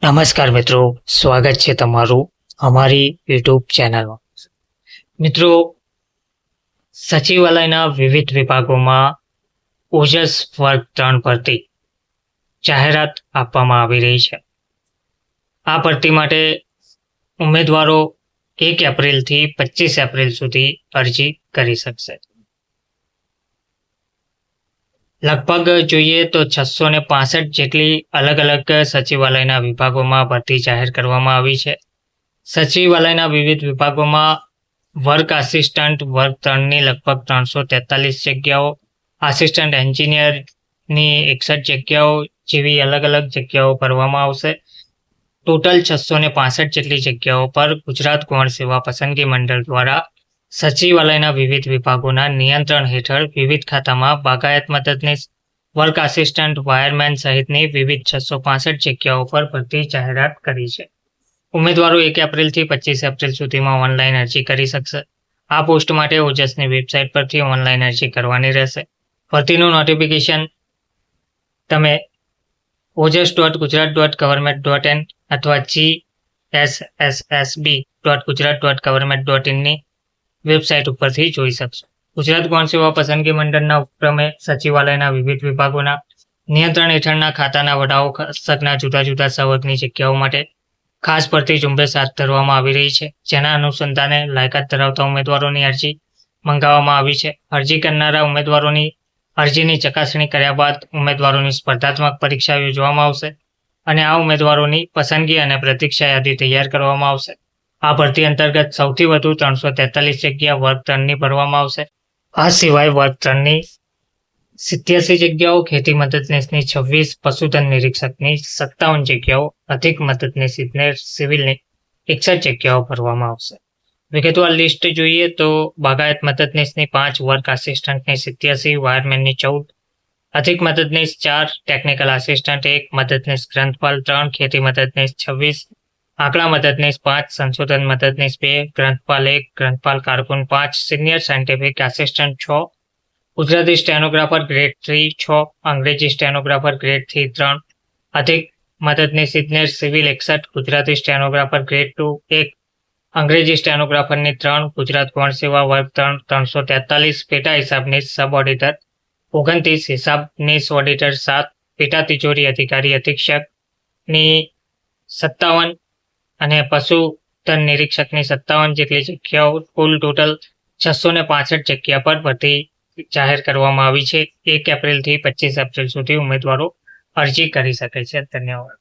નમસ્કાર મિત્રો, સ્વાગત છે તમારું અમારી યુટ્યુબ ચેનલમાં. મિત્રો, સચિવાલયના વિવિધ વિભાગોમાં ઓજસ વર્ગ 3 ભરતી જાહેરાત આપવામાં આવી રહી છે. આ ભરતી માટે ઉમેદવારો 1 એપ્રિલથી 25 એપ્રિલ સુધી અરજી કરી શકશે. લગભગ જોઈએ તો 665 જેટલી અલગ અલગ સચિવાલયના વિભાગોમાં ભરતી જાહેર કરવામાં આવી છે. સચિવાલયના વિવિધ વિભાગોમાં વર્ક આસિસ્ટન્ટ વર્ગ 3ની લગભગ 343 જગ્યાઓ, આસિસ્ટન્ટ એન્જિનિયરની 61 જગ્યાઓ જેવી અલગ અલગ જગ્યાઓ ભરવામાં આવશે. ટોટલ 665 જેટલી જગ્યાઓ પર ગુજરાત ગૌણ સેવા પસંદગી મંડળ દ્વારા સચિવાલયના વિવિધ વિભાગોના નિયંત્રણ હેઠળ વિવિધ ખાતામાં બાગાયત મદદનીશ, વર્ક આસિસ્ટન્ટ, વાયરમેન સહિતની વિવિધ 665 જગ્યાઓ પર ભરતી જાહેરાત કરી છે. ઉમેદવારો 1 એપ્રિલથી 25 એપ્રિલ સુધીમાં ઓનલાઈન અરજી કરી શકશે. આ પોસ્ટ માટે ઓજસની વેબસાઇટ પરથી ઓનલાઈન અરજી કરવાની રહેશે. ભરતીનું નોટિફિકેશન તમે ojas.gujarat.government.in અથવા gssSB.gujarat.government.in ની વેબસાઇટ ઉપરથી જોઈ શકશો. ગુજરાત ગૌણ સેવા પસંદગી મંડળના ઉપક્રમે સચિવાલયના વિવિધ વિભાગોના નિયંત્રણ હેઠળના ખાતાના વડાઓ હસ્તકના જુદા જુદા સંવર્ગની જગ્યાઓ માટે ખાસ ભરતી ઝુંબેશ હાથ ધરવામાં આવી રહી છે, જેના અનુસંધાને લાયકાત ધરાવતા ઉમેદવારોની અરજી મંગાવવામાં આવી છે. અરજી કરનારા ઉમેદવારોની અરજીની ચકાસણી કર્યા બાદ ઉમેદવારોની સ્પર્ધાત્મક પરીક્ષા યોજવામાં આવશે અને આ ઉમેદવારોની પસંદગી અને પ્રતીક્ષા યાદી તૈયાર કરવામાં આવશે. આ ભરતી અંતર્ગત સૌથી વધુ 343 જગ્યા વર્ગ 3ની ભરવામાં આવશે. આ સિવાય વર્ગ 3ની 87 જગ્યાઓ, ખેતી મદદનીશની 26, પશુધન નિરીક્ષકની 57 જગ્યાઓ, અધિક મદદનીશ ઇજનેર સિવિલની 61 જગ્યાઓ ભરવામાં આવશે. વિગતવાર લિસ્ટ જોઈએ તો બાગાયત મદદનીશની 5, વર્ક આસિસ્ટન્ટની 87, વાયરમેનની 14, અધિક મદદનીશ 4, ટેકનિકલ આસિસ્ટન્ટ 1, મદદનીશ ગ્રંથપાલ 3, ખેતી મદદનીશ 26, આંકડા મદદનીશ 5, સંશોધન મદદનીશ 2, ગ્રંથપાલ 1, ગ્રંથપાલ કારકુન 5, senior scientific assistant 6, Gujarati stenographer grade 3 6, અંગ્રેજી સ્ટેનોગ્રાફર ગ્રેડ 3, અધિક મદદનીશ ઇજનેર સિવિલ 61, ગુજરાતી સ્ટેનોગ્રાફર ગ્રેડ 2 1, અંગ્રેજી સ્ટેનોગ્રાફરની 3, ગુજરાત ગૌણ સેવા વર્ગ 3 343, પેટા હિસાબનીશ સબ ઓડિટર 29, હિસાબનીશ ઓડિટર 7, પેટા તિજોરી અધિકારી અધિક્ષકની 57 અને પશુધન નિરીક્ષકની 57 જેટલી જગ્યાઓ, કુલ ટોટલ 665 જગ્યા પર ભરતી જાહેર કરવામાં આવી છે. 1 એપ્રિલથી 25 એપ્રિલ સુધી ઉમેદવારો અરજી કરી શકે છે. ધન્યવાદ.